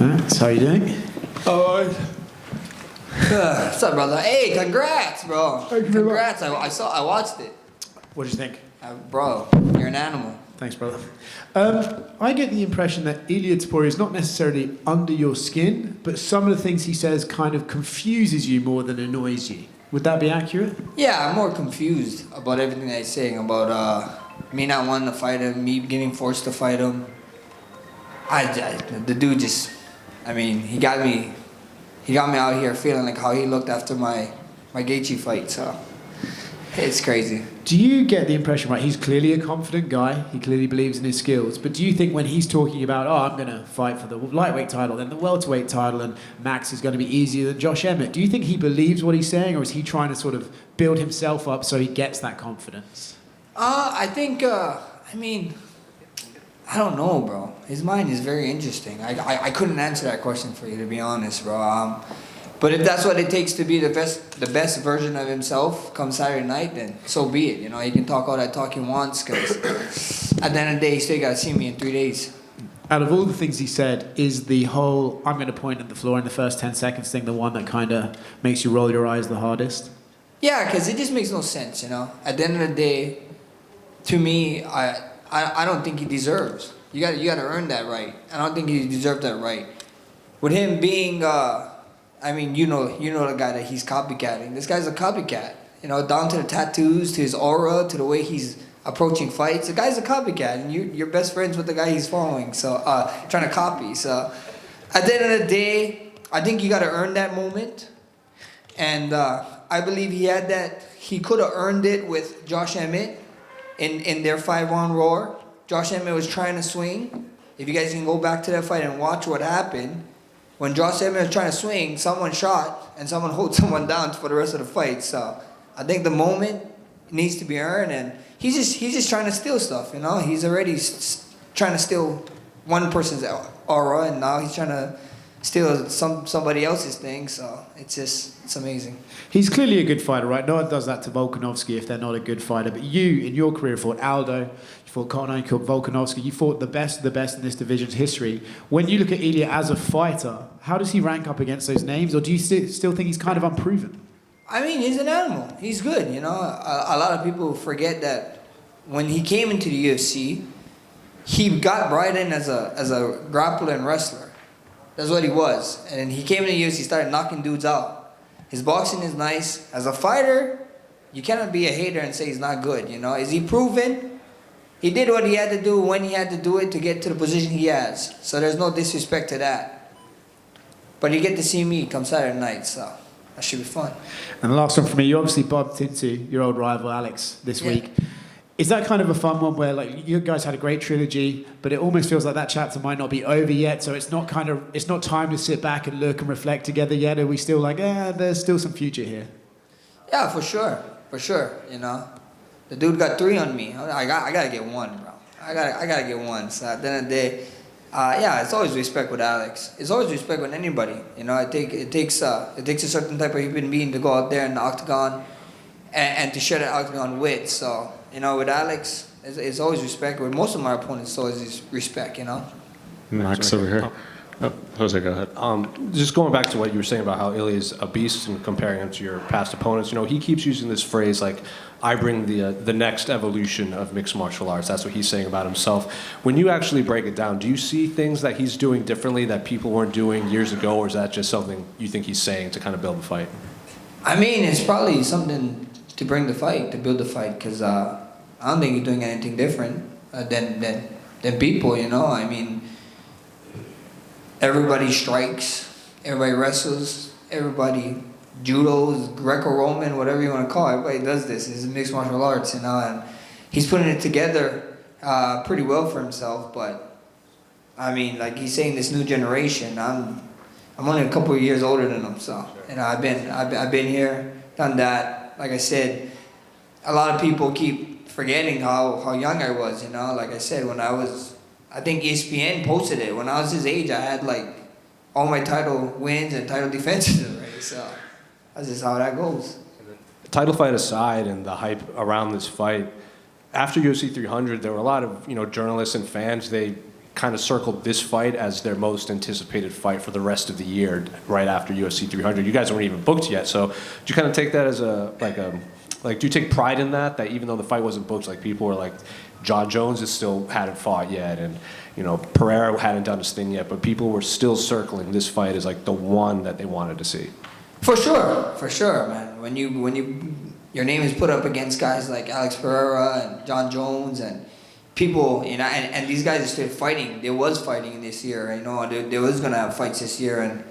Max, how you doing? Alright. What's up, brother? Hey, congrats, bro. Thank you very much. Congrats. I watched it. What do you think? Bro, you're an animal. Thanks, brother. I get the impression that Ilia Topuria is not necessarily under your skin, but some of the things he says kind of confuses you more than annoys you. Would that be accurate? Yeah, I'm more confused about everything that he's saying about me not wanting to fight him, me getting forced to fight him. The dude just, he got me out here feeling like how he looked after my Gaethje fight. So it's crazy. Do you get the impression, right, he's clearly a confident guy, he clearly believes in his skills, but do you think when he's talking about, I'm going to fight for the lightweight title, then the welterweight title, and Max is going to be easier than Josh Emmett, do you think he believes what he's saying, or is he trying to sort of build himself up so he gets that confidence? I think, I don't know, bro. His mind is very interesting. I couldn't answer that question for you, to be honest, bro. But if that's what it takes to be the best version of himself come Saturday night, then so be it. You know, he can talk all that talk he wants, because at the end of the day, he still got to see me in 3 days. Out of all the things he said, is the whole I'm going to point at the floor in the first 10 seconds thing the one that kind of makes you roll your eyes the hardest? Yeah, because it just makes no sense, you know. At the end of the day, to me, I don't think he deserves. You got to earn that right. I don't think he deserved that right. With him being, you know the guy that he's copycatting. This guy's a copycat. You know, down to the tattoos, to his aura, to the way he's approaching fights. The guy's a copycat, and you're best friends with the guy he's following. So trying to copy. So at the end of the day, I think you got to earn that moment. And I believe he had that. He could have earned it with Josh Emmett in their 5-round roar. Josh Emmett was trying to swing. If you guys can go back to that fight and watch what happened, when Josh Emmett was trying to swing, someone shot and someone hold someone down for the rest of the fight. So I think the moment needs to be earned, and he's just trying to steal stuff. You know, he's already trying to steal one person's aura, and now he's trying to steal somebody else's thing. So it's amazing. He's clearly a good fighter, right? No one does that to Volkanovski if they're not a good fighter. But you, in your career, fought Aldo, you fought Conor, you fought Volkanovski, you fought the best of the best in this division's history. When you look at Ilia as a fighter, how does he rank up against those names? Or do you still think he's kind of unproven? He's an animal. He's good, you know. A lot of people forget that when he came into the UFC, he got brought in as a grappler and wrestler. That's what he was. And he came in the UFC, started knocking dudes out. His boxing is nice. As a fighter, you cannot be a hater and say he's not good, you know. Is he proven? He did what he had to do when he had to do it to get to the position he has. So there's no disrespect to that. But you get to see me come Saturday night, so that should be fun. And the last one for me, you obviously bumped into your old rival Alex this week. Is that kind of a fun one where, like, you guys had a great trilogy, but it almost feels like that chapter might not be over yet, so it's not time to sit back and look and reflect together yet? Are we still like, there's still some future here? Yeah, for sure, you know. The dude got 3 on me. I gotta get 1, bro. I gotta get 1. So at the end of the day, it's always respect with Alex. It's always respect with anybody. You know, it takes a certain type of human being to go out there in the octagon and to share the octagon with. So, you know, with Alex, it's always respect. With most of my opponents, it's always respect, you know. Max over here. Oh, Jose, go ahead. Just going back to what you were saying about how Ilia is a beast and comparing him to your past opponents, you know, he keeps using this phrase like, I bring the next evolution of mixed martial arts. That's what he's saying about himself. When you actually break it down, do you see things that he's doing differently that people weren't doing years ago, or is that just something you think he's saying to kind of build the fight? It's probably something to bring the fight, to build the fight, because I don't think he's doing anything different than people, you know. Everybody strikes, everybody wrestles, everybody judos, Greco-Roman, whatever you want to call it. Everybody does this. It's mixed martial arts, you know, and he's putting it together pretty well for himself. But like he's saying, this new generation. I'm only a couple of years older than him, so you know, I've been here, done that. Like I said, a lot of people keep forgetting how young I was. You know, like I said, when I think ESPN posted it. When I was his age, I had like all my title wins and title defenses already. So that's just how that goes. Title fight aside, and the hype around this fight, after UFC 300, there were a lot of journalists and fans. They kind of circled this fight as their most anticipated fight for the rest of the year, right after UFC 300. You guys weren't even booked yet, so do you kind of take that as like, do you take pride in that even though the fight wasn't booked, like people were like, John Jones is still hadn't fought yet, and Pereira hadn't done his thing yet, but people were still circling this fight as like the one that they wanted to see? For sure, man. When your name is put up against guys like Alex Pereira and John Jones and people, and these guys are still fighting. There was fighting this year, there was gonna have fights this year, and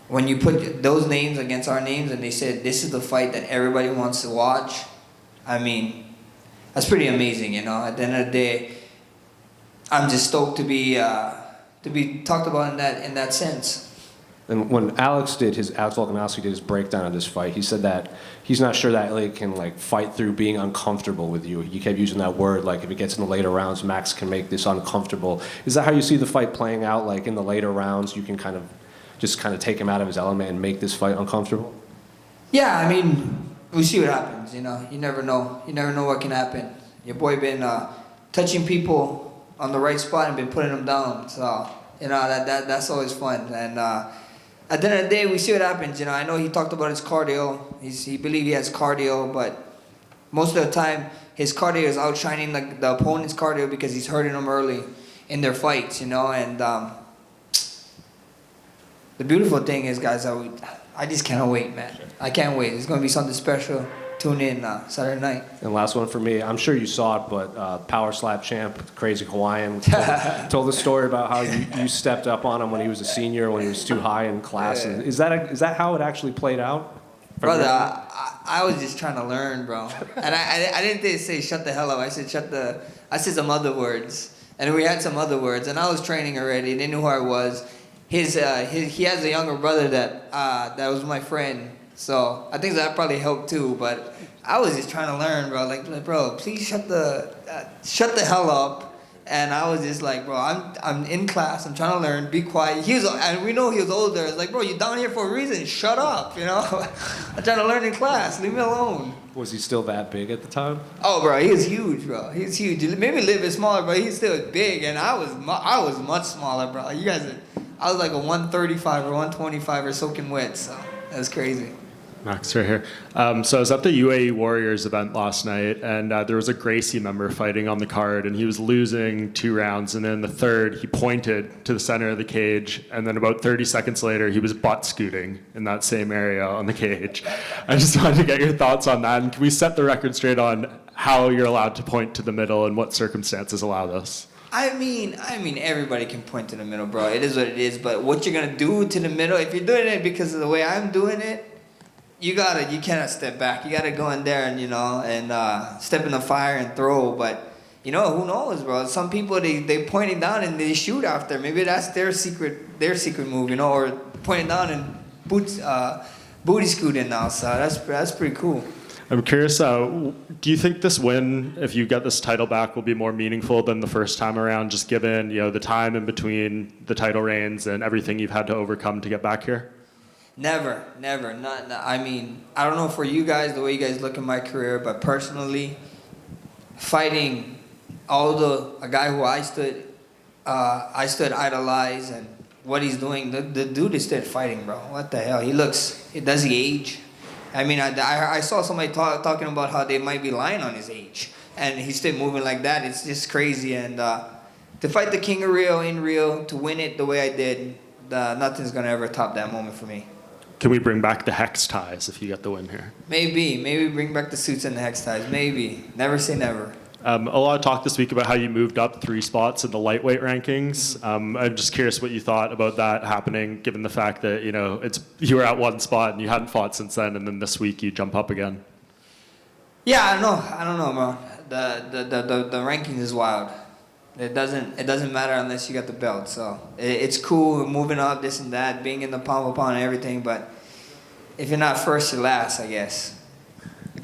when you put those names against our names and they said this is the fight that everybody wants to watch, I mean, that's pretty amazing, At the end of the day, I'm just stoked to be talked about in that sense. And when Alex Volkanovski did his breakdown of this fight, he said that he's not sure that Ilia can like fight through being uncomfortable with you. He kept using that word, like if it gets in the later rounds, Max can make this uncomfortable. Is that how you see the fight playing out? Like in the later rounds, you can kind of take him out of his element and make this fight uncomfortable? Yeah, I mean, we see what happens. You never know. You never know what can happen. Your boy been touching people on the right spot and been putting them down. So that's always fun. And at the end of the day, we see what happens. I know he talked about his cardio. He believes he has cardio, but most of the time his cardio is outshining the opponent's cardio because he's hurting them early in their fights. And the beautiful thing is, guys, I just cannot wait, man. I can't wait. It's going to be something special. Tune in Saturday night. And last one for me. I'm sure you saw it, but Power Slap champ, Crazy Hawaiian, told the story about how you stepped up on him when he was a senior, when he was too high in class. Yeah. Is that how it actually played out? Brother, I was just trying to learn, bro. And I didn't say shut the hell up. I said some other words. And we had some other words. And I was training already. They knew who I was. He has a younger brother that was my friend. So I think that probably helped too. But I was just trying to learn, bro. Like bro, please shut the hell up. And I was just like, bro, I'm in class. I'm trying to learn. Be quiet. And we know he was older. It's like, bro, you're down here for a reason. Shut up, I'm trying to learn in class. Leave me alone. Was he still that big at the time? Oh, bro, he was huge, bro. He was huge. Maybe a little bit smaller, but he's still big. And I was much smaller, bro. I was like a 135 or 125 or soaking wet. So that's crazy. Max, right here. So I was at the UAE Warriors event last night, and there was a Gracie member fighting on the card, and he was losing 2 rounds, and then the third, he pointed to the center of the cage, and then about 30 seconds later, he was butt scooting in that same area on the cage. I just wanted to get your thoughts on that, and can we set the record straight on how you're allowed to point to the middle and what circumstances allow this? I mean, everybody can point to the middle, bro. It is what it is, but what you're gonna do to the middle, if you're doing it because of the way I'm doing it, you cannot step back. You gotta go in there and step in the fire and throw. But who knows, bro? Some people they point it down and they shoot after. Maybe that's their secret move, or point it down and booty scooting now. So that's pretty cool. I'm curious, do you think this win, if you get this title back, will be more meaningful than the first time around, just given the time in between the title reigns and everything you've had to overcome to get back here? Never. Not. I mean, I don't know for you guys, the way you guys look at my career, but personally, fighting a guy who I stood idolize and what he's doing, the dude is still fighting, bro. What the hell? Does he age? I mean, I saw somebody talking about how they might be lying on his age, and he's still moving like that. It's just crazy. And to fight the King of Rio in Rio, to win it the way I did, nothing's gonna ever top that moment for me. Can we bring back the hex ties if you get the win here? Maybe bring back the suits and the hex ties. Maybe. Never say never. A lot of talk this week about how you moved up 3 spots in the lightweight rankings. I'm just curious what you thought about that happening, given the fact that you were at 1 spot and you hadn't fought since then, and then this week you jump up again. Yeah, I don't know, bro. The rankings is wild. It doesn't matter unless you got the belt. So it's cool moving up, this and that, being in the pound for pound and everything. But if you're not first, you're last, I guess.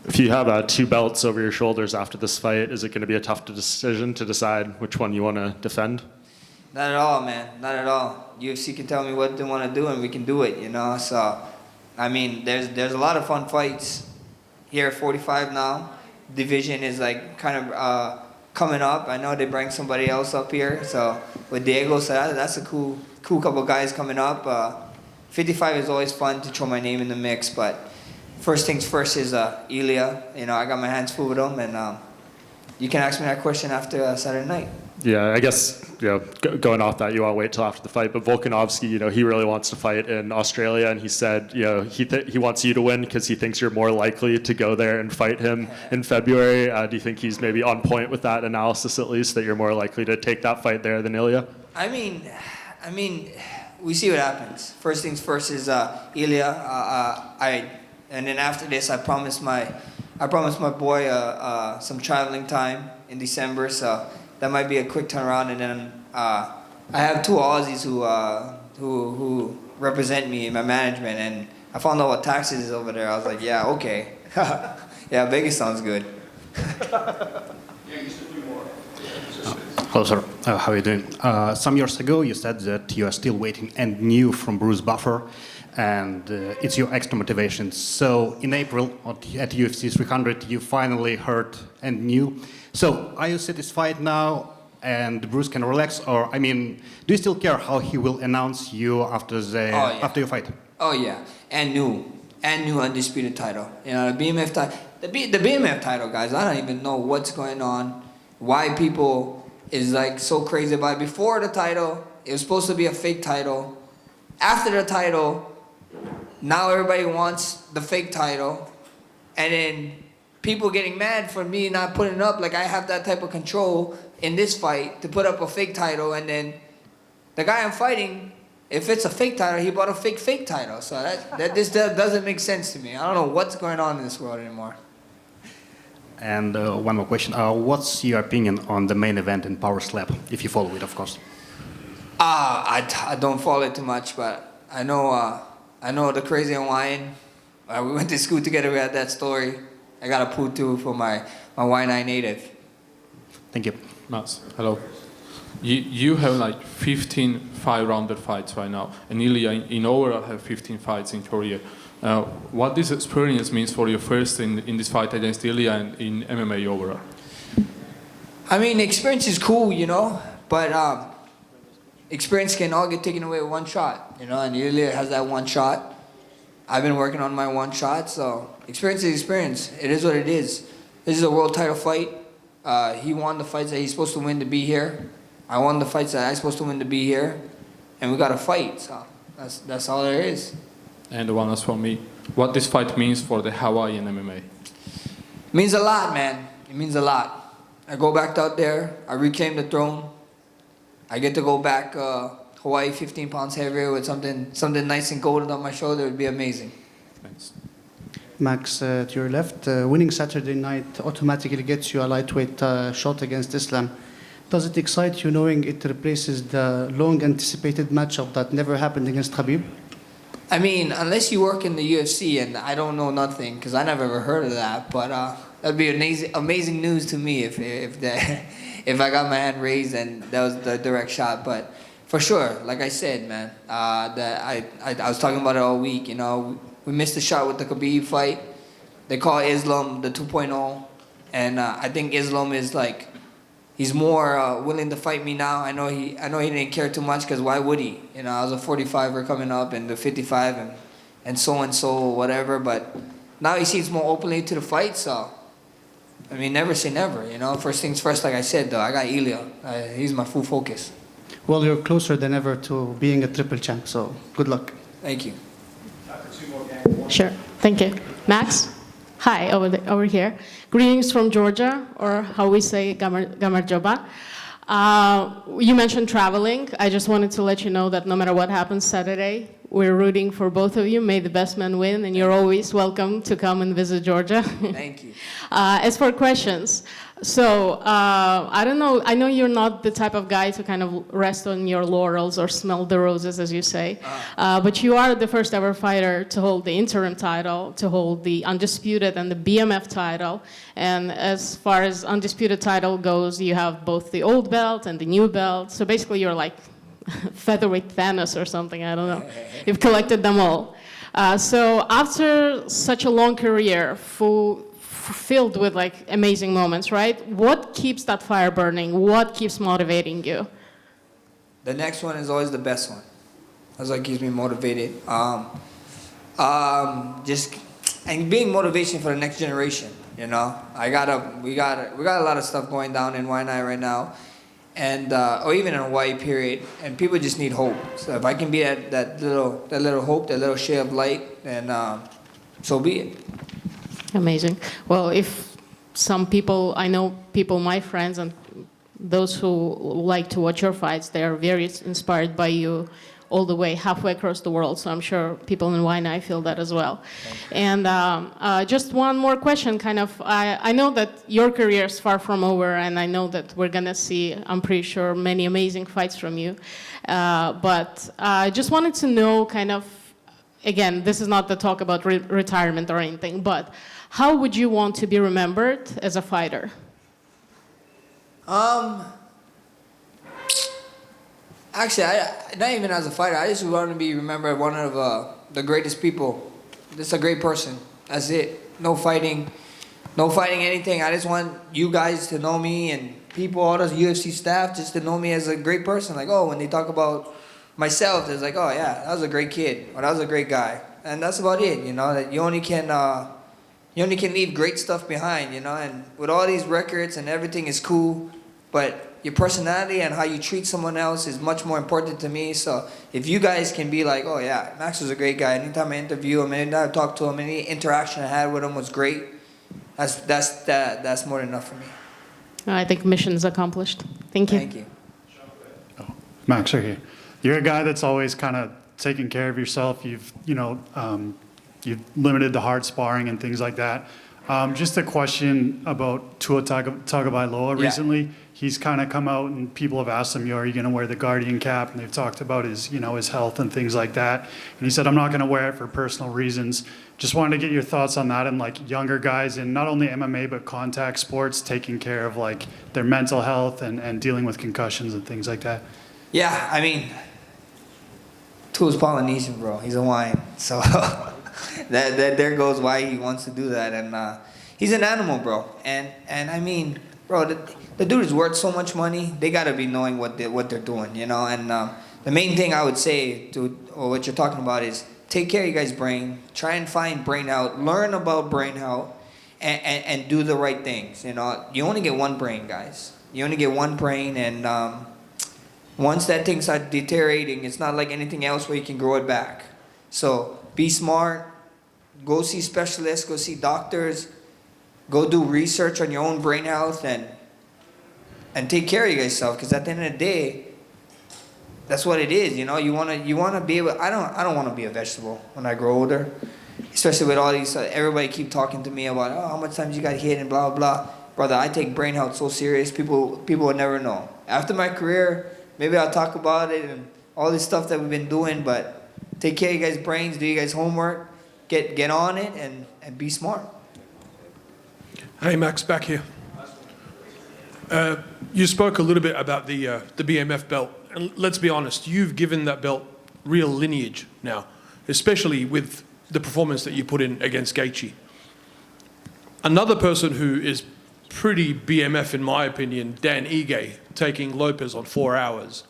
If you have 2 belts over your shoulders after this fight, is it going to be a tough decision to decide which one you want to defend? Not at all, man. Not at all. UFC can tell me what they want to do, and we can do it. So, I mean, there's a lot of fun fights here at 45 now. Division is like kind of coming up. I know they bring somebody else up here, so with Diego, so that's a cool couple guys coming up. 55 is always fun to throw my name in the mix, but first things first is Ilia. You know, I got my hands full with him, and you can ask me that question after Saturday night. Yeah, I guess, going off that, you want to wait till after the fight. But Volkanovski, he really wants to fight in Australia, and he said, he wants you to win because he thinks you're more likely to go there and fight him in February. Do you think he's maybe on point with that analysis, at least, that you're more likely to take that fight there than Ilia? I mean, we see what happens. First things first is Ilia. And then after this, I promised my boy some traveling time in December, so that might be a quick turnaround. And then I have 2 Aussies who represent me in my management, and I found out what taxes is over there. I was like, yeah, okay. Yeah, Vegas sounds good. Hello, sir. How are you doing? Some years ago, you said that you are still waiting and new from Bruce Buffer, and it's your extra motivation. So in April at UFC 300, you finally heard and knew. So are you satisfied now and Bruce can relax? Or, do you still care how he will announce you after your fight? Oh, yeah. And new undisputed title. You know, the BMF title. The BMF title, guys, I don't even know what's going on, why people is like so crazy about it. Before the title, it was supposed to be a fake title. After the title, now everybody wants the fake title. And then people getting mad for me not putting it up. Like, I have that type of control in this fight to put up a fake title. And then the guy I'm fighting, if it's a fake title, he bought a fake title. So that doesn't make sense to me. I don't know what's going on in this world anymore. And one more question. What's your opinion on the main event in Power Slap, if you follow it, of course? I don't follow it too much, but I know the crazy Hawaiian. We went to school together. We had that story. I got a poo too for my Waianae native. Thank you. Mats, hello. You have like 15 5-rounded fights right now, and Ilia in overall have 15 fights in career. What this experience means for you first in this fight against Ilia and in MMA overall? Experience is cool, but experience can all get taken away with one shot, and Ilia has that one shot. I've been working on my one shot, so experience is experience. It is what it is. This is a world title fight. He won the fights that he's supposed to win to be here. I won the fights that I'm supposed to win to be here. And we got to fight, so that's all there is. And the one is for me. What this fight means for the Hawaiian MMA? It means a lot, man. It means a lot. I go back out there. I reclaim the throne. I get to go back Hawaii 15 pounds heavier with something nice and golden on my shoulder. It would be amazing. Thanks. Max, to your left, winning Saturday night automatically gets you a lightweight shot against Islam. Does it excite you knowing it replaces the long-anticipated matchup that never happened against Khabib? Unless you work in the UFC, and I don't know nothing, because I never ever heard of that, but that'd be amazing news to me if I got my hand raised and that was the direct shot. But for sure, like I said, man, I was talking about it all week. We missed the shot with the Khabib fight. They call Islam the 2.0, and I think Islam is like, he's more willing to fight me now. I know he didn't care too much, because why would he? I was a 45er coming up and the 55 and so whatever. But now he seems more openly to the fight. So never say never. First things first. Like I said, though, I got Ilia. He's my full focus. Well, you're closer than ever to being a triple champ. So good luck. Thank you. Sure. Thank you. Max? Hi, over here. Greetings from Georgia, or how we say Gamarjoba. You mentioned traveling. I just wanted to let you know that no matter what happens Saturday, we're rooting for both of you. May the best man win, and you're always welcome to come and visit Georgia. Thank you. As for questions, so I don't know. I know you're not the type of guy to kind of rest on your laurels or smell the roses, as you say. But you are the first ever fighter to hold the interim title, to hold the undisputed and the BMF title. And as far as undisputed title goes, you have both the old belt and the new belt. So basically, you're like featherweight Thanos or something. I don't know. You've collected them all. So after such a long career, filled with like amazing moments, right? What keeps that fire burning? What keeps motivating you? The next one is always the best one. That's what keeps me motivated. Just and being motivation for the next generation. You know, we got a lot of stuff going down in Waianae right now, and or even in Hawaii period, and people just need hope. So if I can be that little hope, that little share of light, then so be it. Amazing. Well, if some people, I know people, my friends, and those who like to watch your fights, they are very inspired by you all the way halfway across the world. So I'm sure people in Waianae feel that as well. And just one more question, kind of. I know that your career is far from over, and I know that we're gonna see, I'm pretty sure, many amazing fights from you. But I just wanted to know, kind of, again, this is not the talk about retirement or anything, but how would you want to be remembered as a fighter? Actually, not even as a fighter. I just want to be remembered one of the greatest people. Just a great person. That's it. No fighting anything. I just want you guys to know me and people, all the UFC staff, just to know me as a great person. Like, oh, when they talk about myself, it's like, oh yeah, that was a great kid, or that was a great guy, and that's about it. You know, that you only can leave great stuff behind. You know, and with all these records and everything is cool, but your personality and how you treat someone else is much more important to me. So if you guys can be like, oh yeah, Max was a great guy. Anytime I interview him, anytime I talk to him, any interaction I had with him was great. That's more than enough for me. I think mission is accomplished. Thank you. Thank you. Max, right here. You're a guy that's always kind of taking care of yourself. You've limited the hard sparring and things like that. Just a question about Tua Tagovailoa recently. He's kind of come out and people have asked him, are you going to wear the Guardian cap? And they've talked about his health and things like that. And he said, I'm not going to wear it for personal reasons. Just wanted to get your thoughts on that and like younger guys in not only MMA, but contact sports, taking care of like their mental health and dealing with concussions and things like that. Yeah, I mean, Tua's Polynesian, bro. He's Hawaiian. So that there goes why he wants to do that. And he's an animal, bro. And I mean, bro, the dude is worth so much money. They got to be knowing what they're doing, you know. And the main thing I would say or what you're talking about is take care of your guys' brain. Try and find brain health. Learn about brain health and do the right things, you know. You only get one brain, guys. You only get one brain. And once that thing starts deteriorating, it's not like anything else where you can grow it back. So be smart. Go see specialists. Go see doctors. Go do research on your own brain health and take care of yourself, because at the end of the day, that's what it is. You know, you wanna be able. I don't want to be a vegetable when I grow older, especially with all these. Everybody keep talking to me about how much times you got hit and blah blah. Brother, I take brain health so serious. People would never know. After my career, maybe I'll talk about it and all this stuff that we've been doing. But take care of you guys' brains. Do you guys' homework. Get on it and be smart. Hey, Max, back here. You spoke a little bit about the BMF belt. And let's be honest, you've given that belt real lineage now, especially with the performance that you put in against Gaethje. Another person who is pretty BMF, in my opinion, Dan Ige, taking Lopez on 4 hours.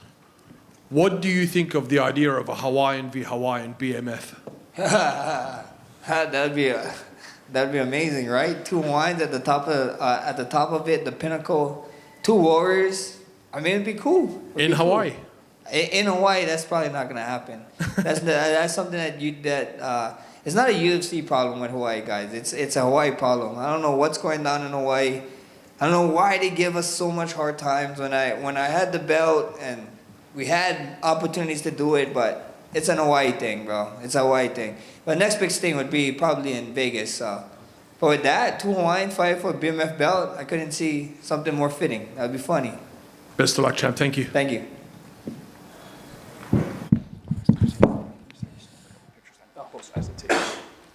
What do you think of the idea of a Hawaiian v. Hawaiian BMF? That'd be amazing, right? Two Hawaiians at the top of it, the pinnacle. Two warriors. I mean, it'd be cool. In Hawaii. In Hawaii, that's probably not gonna happen. That's something that it's not a UFC problem with Hawaii, guys. It's a Hawaii problem. I don't know what's going on in Hawaii. I don't know why they give us so much hard times. When I had the belt and we had opportunities to do it, but it's an Hawaii thing, bro. It's a Hawaii thing. But next big thing would be probably in Vegas. But with that, two Hawaiian fight for a BMF belt, I couldn't see something more fitting. That'd be funny. Best of luck, champ. Thank you. Thank you.